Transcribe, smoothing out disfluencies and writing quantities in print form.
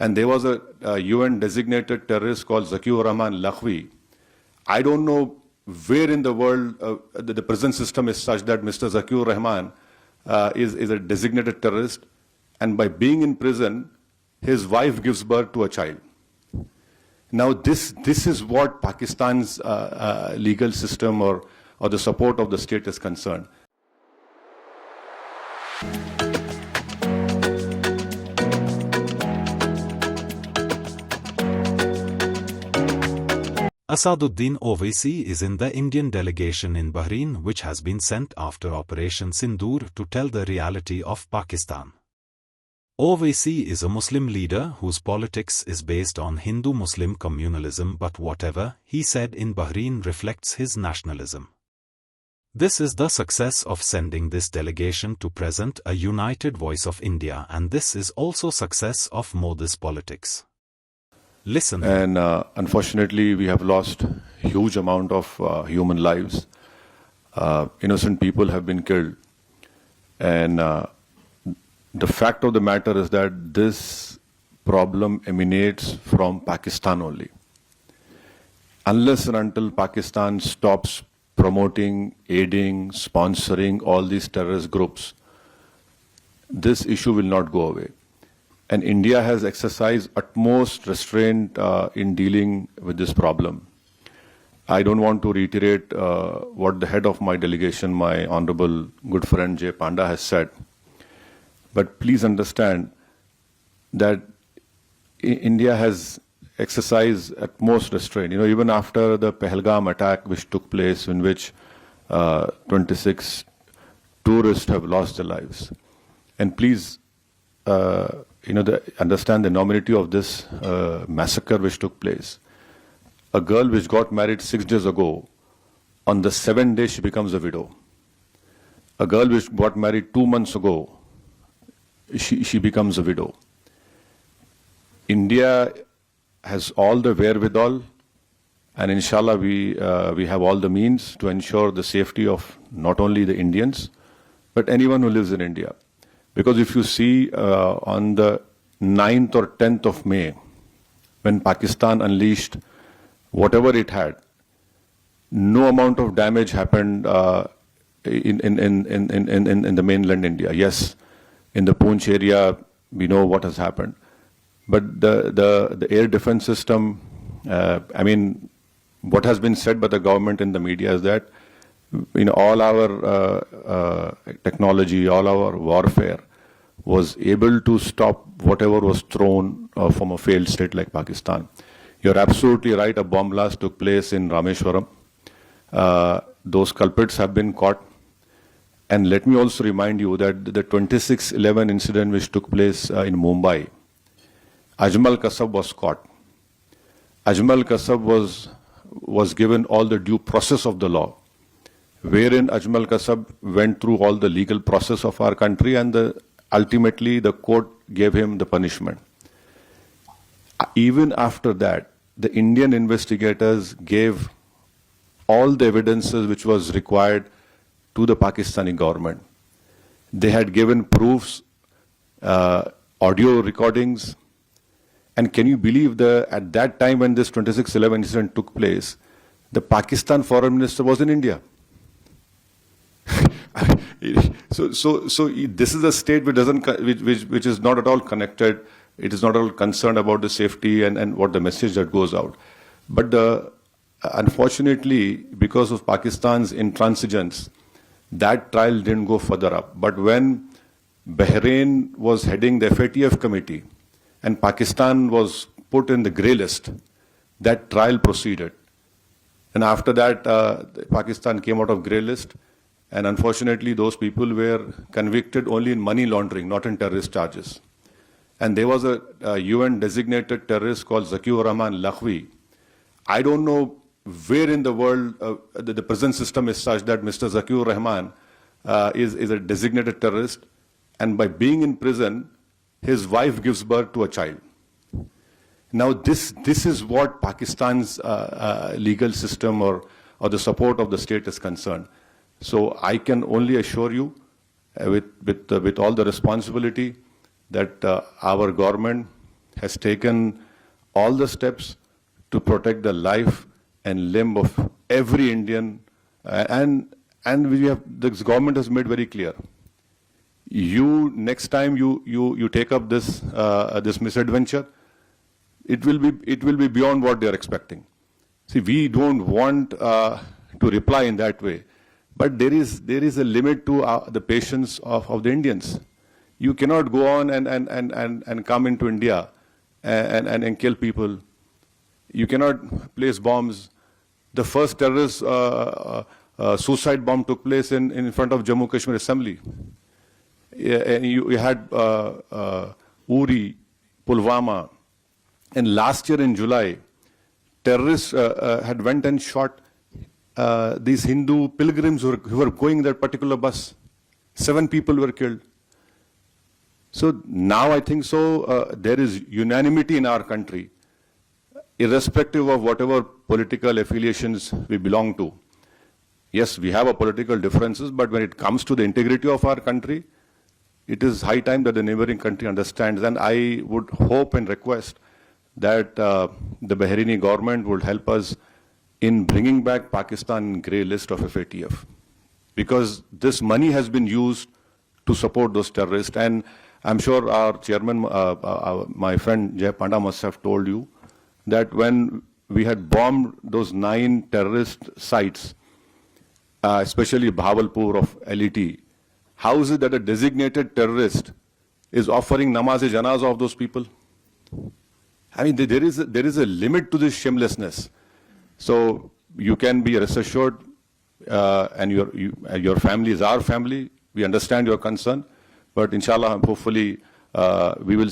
and there was a UN designated terrorist called Zakiur Rahman Lakhvi. I don't know where in the world the prison system is such that Mr. Zakiur Rahman is a designated terrorist, and by being in prison, his wife gives birth to a child. Now this is what Pakistan's legal system or the support of the state is concerned. Asaduddin Owaisi is in the Indian delegation in Bahrain, which has been sent after Operation Sindoor to tell the reality of Pakistan. Owaisi is a Muslim leader whose politics is based on Hindu-Muslim communalism, but whatever he said in Bahrain reflects his nationalism. This is the success of sending this delegation to present a united voice of India, and this is also success of Modi's politics. Listen. And unfortunately, we have lost huge amount of human lives. Innocent people have been killed. And the fact of the matter is that this problem emanates from Pakistan only. Unless and until Pakistan stops promoting, aiding, sponsoring all these terrorist groups, this issue will not go away. And India has exercised utmost restraint in dealing with this problem. I don't want to reiterate what the head of my delegation, my honorable good friend Jay Panda, has said. But please understand that India has exercised utmost restraint. Even after the Pahalgam attack which took place, in which 26 tourists have lost their lives. And please, understand the enormity of this massacre which took place. A girl which got married 6 days ago, on the 7th day she becomes a widow. A girl which got married 2 months ago, she becomes a widow. India has all the wherewithal, and inshallah we have all the means to ensure the safety of not only the Indians, but anyone who lives in India. Because if you see on the 9th or 10th of May, when Pakistan unleashed whatever it had, no amount of damage happened in the mainland India. Yes, in the Poonch area, we know what has happened. But the air defense system, what has been said by the government in the media is that all our technology, all our warfare was able to stop whatever was thrown from a failed state like Pakistan. You're absolutely right, a bomb blast took place in Rameshwaram. Those culprits have been caught. And let me also remind you that the 26/11 incident which took place in Mumbai, Ajmal Kasab was caught. Ajmal Kasab was given all the due process of the law, wherein Ajmal Kasab went through all the legal process of our country, and ultimately the court gave him the punishment. Even after that, the Indian investigators gave all the evidences which was required to the Pakistani government. They had given proofs, audio recordings, and can you believe at that time when this 26/11 incident took place, the Pakistan foreign minister was in India. So this is a state which is not at all connected. It is not at all concerned about the safety and what the message that goes out. But unfortunately, because of Pakistan's intransigence, that trial didn't go further up. But when Bahrain was heading the FATF committee and Pakistan was put in the grey list, that trial proceeded. And after that, Pakistan came out of grey list. And unfortunately, those people were convicted only in money laundering, not in terrorist charges. And there was a UN designated terrorist called Zakiur Rahman Lakhvi. I don't know where in the world the prison system is such that Mr. Zakiur Rahman is a designated terrorist, and by being in prison, his wife gives birth to a child. Now this is what Pakistan's legal system or the support of the state is concerned. So I can only assure you with all the responsibility that our government has taken all the steps to protect the life and limb of every Indian, and we have, this government has made very clear. You next time you take up this this misadventure, it will be beyond what they are expecting. See, we don't want to reply in that way, but there is a limit to the patience of the Indians. You cannot go on and come into India and kill people. You cannot place bombs. The first terrorist suicide bomb took place in front of Jammu Kashmir Assembly. And you had Uri, Pulwama, and last year in July, terrorists had went and shot these Hindu pilgrims who were going in that particular bus. 7 people were killed. So now I think there is unanimity in our country, irrespective of whatever political affiliations we belong to. Yes, we have a political differences, but when it comes to the integrity of our country, it is high time that the neighboring country understands. And I would hope and request that the Bahraini government would help us in bringing back Pakistan grey list of FATF, because this money has been used to support those terrorists. And I'm sure our chairman, my friend Jay Panda, must have told you that when we had bombed those 9 terrorist sites, especially Bahawalpur of LET, how is it that a designated terrorist is offering namaz-e-janazah of those people? I mean, there is a limit to this shamelessness. So you can be rest assured, and your family is our family. We understand your concern, but inshallah, hopefully, we will